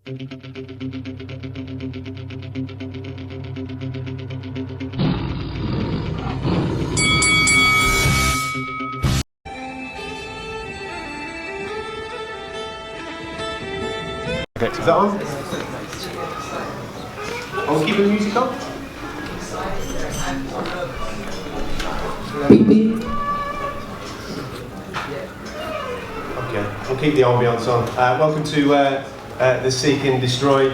Is that on? I'll keep the music on. Okay, we'll keep the ambience on. Welcome to the Seek and Destroy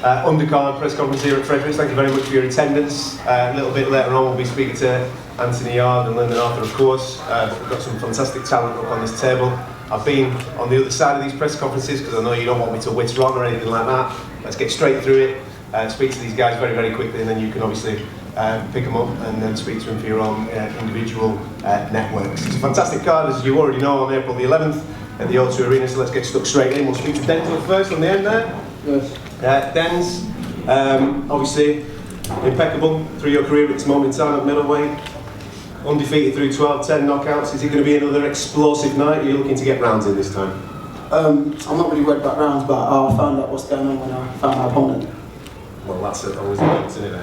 Undercard press conference here at Fredericks. Thank you very much for your attendance. A little bit later on we'll be speaking to Anthony Yard and Lyndon Arthur, of course. We've got some fantastic talent up on this table. I've been on the other side of these press conferences because I know you don't want me to witz wrong or anything like that. Let's get straight through it. Speak to these guys very, very quickly, and then you can obviously pick them up and then speak to them for your own individual networks. It's a fantastic card, as you already know, on April the 11th at the O2 Arena, so let's get stuck straight in. We'll speak to Denzel first on the end there. Yes. Denz, obviously impeccable through your career at this moment in time at middleweight. Undefeated through 12, 10 knockouts. Is it going to be another explosive night? Are you looking to get rounds in this time? I'm not really worried about rounds, but I found out what's going on when I found my opponent. Well, that's always a bonus, isn't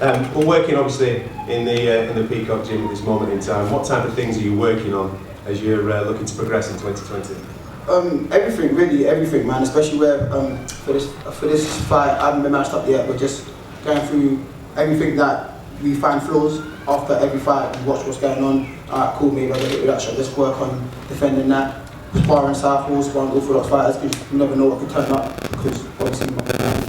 it? We're working obviously in the Peacock Gym at this moment in time. What type of things are you working on as you're looking to progress in 2020? Everything, really, everything, man. Especially where for this fight, I haven't been matched up yet. We're just going through everything that we find flaws after every fight. We watch what's going on. Alright, cool, maybe I'll get hit with that shot. Let's work on defending that. Sparring southpaws, sparring orthodox fighters, because you never know what could turn up. Because obviously,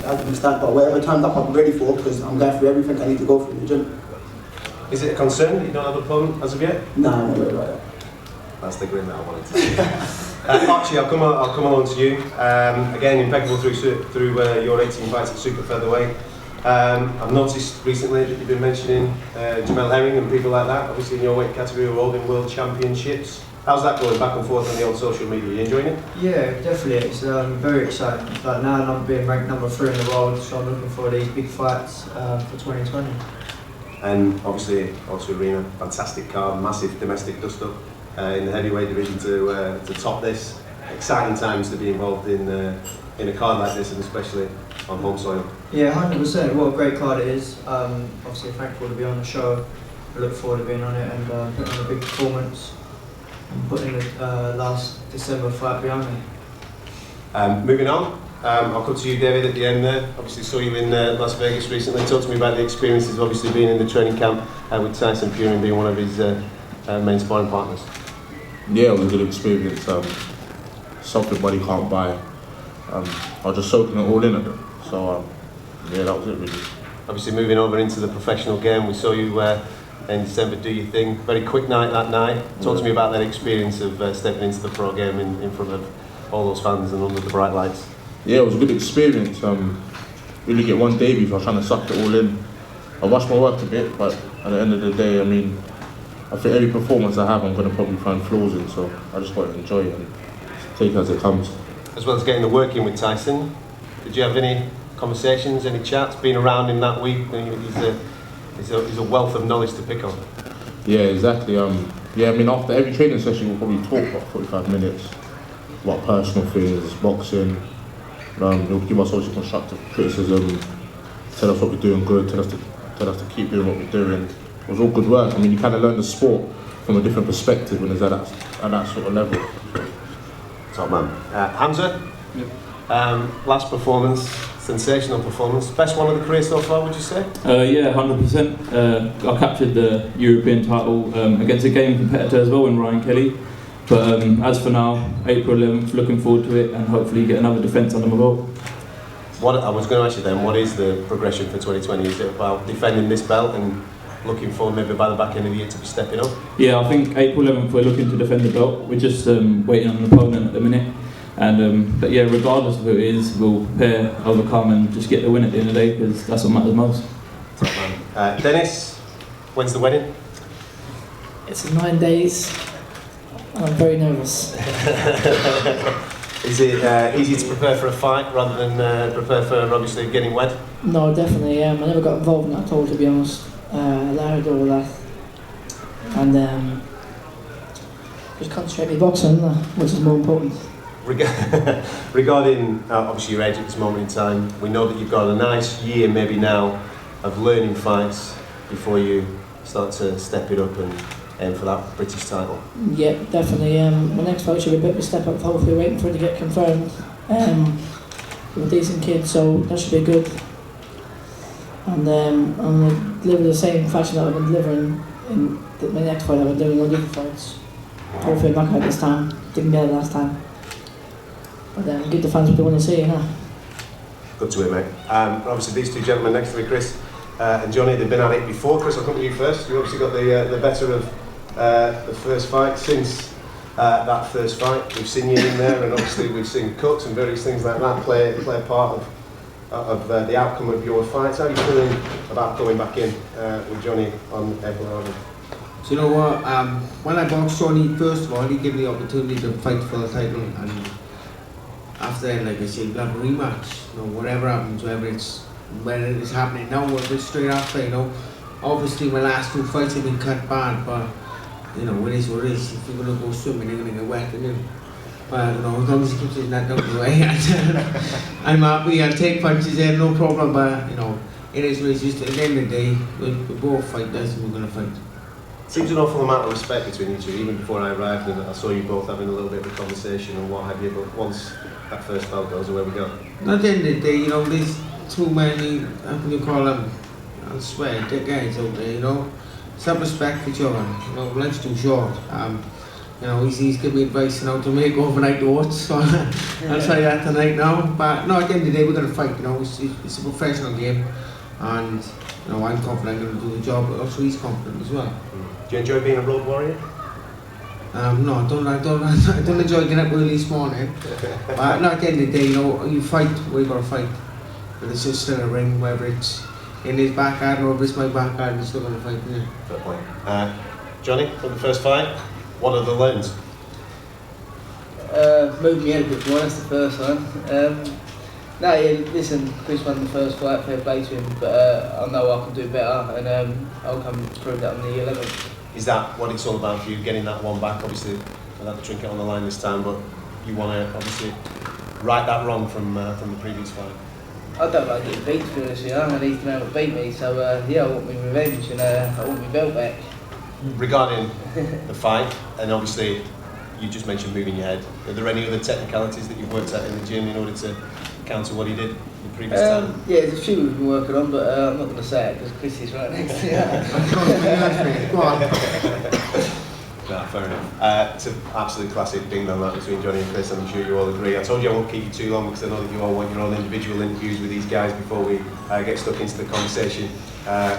I understand, but whatever turns up, I'm ready for, because I'm going through everything I need to go through in the gym. Is it a concern that you don't have an opponent as of yet? Nah, I'm not worried about that. That's the grin that I wanted to see. Archie, I'll come along to you. Again, impeccable through your 18 fights at super featherweight. I've noticed recently that you've been mentioning Jamel Herring and people like that, obviously in your weight category, who are holding world championships. How's that going back and forth on the old social media? Are you enjoying it? Yeah, definitely. It's very exciting. Like now I'm being ranked number 3 in the world, so I'm looking for these big fights for 2020. And obviously, O2 Arena, fantastic card, massive domestic dust-up in the heavyweight division to top this. Exciting times to be involved in a card like this, and especially on home soil. Yeah, 100%. What a great card it is. Obviously, thankful to be on the show. I look forward to being on it and putting on a big performance and putting the last December fight behind me. Moving on, I'll come to you, David, at the end there. Obviously saw you in Las Vegas recently. Talk to me about the experiences of obviously being in the training camp with Tyson Fury and being one of his main sparring partners. Yeah, it was a good experience. Something money can't buy. I was just soaking it all in at them. So yeah, that was it really. Obviously moving over into the professional game, we saw you in December do your thing. Very quick night that night. Talk to me about that experience of stepping into the pro game in front of all those fans and under the bright lights. Yeah, it was a good experience. Really get one debut, so I was trying to suck it all in. I rushed my work a bit, but at the end of the day, I mean, I think every performance I have, I'm going to probably find flaws in, so I just got to enjoy it and take it as it comes. As well as getting the work in with Tyson, did you have any conversations, any chats, being around in that week? He's a wealth of knowledge to pick on. Yeah, exactly. Yeah, I mean, after every training session, we'll probably talk about 45 minutes about personal things, boxing. He'll give us also constructive criticism, tell us what we're doing good, tell us to keep doing what we're doing. It was all good work. I mean, you kind of learn the sport from a different perspective when it's at that sort of level. Top man. Hamza? Yep. Last performance, sensational performance. Best one of the career so far, would you say? Yeah, 100%. I captured the European title against a game competitor as well in Ryan Kelly. But as for now, April 11th, looking forward to it and hopefully get another defence under my belt. What I was going to ask you then, what is the progression for 2020? Is it about defending this belt and looking forward maybe by the back end of the year to be stepping up? Yeah, I think April 11th we're looking to defend the belt. We're just waiting on an opponent at the minute. And but yeah, regardless of who it is, we'll prepare, overcome and just get the win at the end of the day, because that's what matters most. Top man. Dennis, when's the wedding? It's in 9 days. I'm very nervous. Is it easy to prepare for a fight rather than prepare for obviously getting wed? No, definitely. I never got involved in that at all, to be honest. I learned all that, and just concentrate on boxing, which is more important. regarding obviously your age at this moment in time, we know that you've got a nice year maybe now of learning fights before you start to step it up and aim for that British title. Yeah, definitely. My next fight should be a bit of a step up. Hopefully, waiting for it to get confirmed. With a decent kid, so that should be good. And I'm going to deliver the same fashion that I've been delivering in my next fight. I've been doing all different fights. Hopefully, knock out this time. Didn't get it last time. But give the fans what they want to see, you know. Good to hear, mate. Obviously, these two gentlemen next to me, Chris and Johnny, they've been at it before. Chris, I'll come to you first. You obviously got the better of the first fight. Since that first fight, we've seen you in there, and obviously we've seen cuts and various things like that play a part of the outcome of your fights. How are you feeling about coming back in with Johnny on April 11th? So you know what? When I boxed Johnny, first of all, he gave me the opportunity to fight for the title, and after that, like I said, we'll have a rematch. You know, whatever happens, whether it is happening now or just straight after. You know, obviously my last two fights have been cut bad, but you know, it is what it is. If you're gonna go swimming, you're gonna get wet, and but you know, as long as he keeps his net out of the way, I'm happy. I'll take punches there, no problem. But you know, it is what it is. Just at the end of the day, we're both fighters, and we're gonna fight. Seems an awful amount of respect between you two. Even before I arrived, and I saw you both having a little bit of a conversation and what have you. But once that first bell goes, away we go. At the end of the day, you know, there's too many, how can you call them, I swear, dick guys out there, you know. Some respect for each other, you know, life's too short. You know, he's giving me advice on how to make overnight oats, so I'll try that tonight now. But no, at the end of the day, we're going to fight, you know, it's a professional game, and you know, I'm confident I'm going to do the job, but also he's confident as well. Do you enjoy being a road warrior? No, I don't enjoy getting up early this morning. But no, at the end of the day, you know, you fight where you got to fight. But it's just still a ring, whether it's in his backyard or whether it's my backyard, we're still going to fight. Yeah. Fair point. Johnny, from the first fight, what are the learns? Moved me head a bit more, that's the first one. No, yeah, listen, Chris won the first fight, fair play to him, but I know I can do better, and I'll come to prove that on the 11th. Is that what it's all about for you, getting that one back? Obviously, without the trinket on the line this time, but you want to obviously right that wrong from the previous fight. I don't like getting beat, to be honest with you. I need to know how to beat me, so yeah, I want my revenge and I want my belt back. Regarding the fight, and obviously you just mentioned moving your head, are there any other technicalities that you've worked at in the gym in order to counter what he did the previous time? Yeah, there's a few we've been working on, but I'm not going to say it because Chris is right next to you. Go on. No, fair enough. It's an absolute classic ding dong that between Johnny and Chris, I'm sure you all agree. I told you I won't keep you too long because I know that you all want your own individual interviews with these guys before we get stuck into the conversation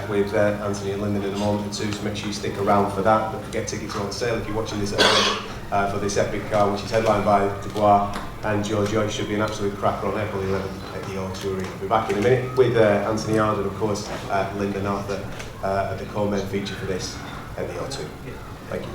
with Anthony and Lyndon in a moment or two, so make sure you stick around for that. Don't forget tickets are on sale if you're watching this at home for this epic card, which is headlined by Dubois and Giorgio. It should be an absolute cracker on April 11th at the O2 Arena. We'll be back in a minute with Anthony Ard and of course Lyndon Arthur at the co-main feature for this at the O2. Thank you.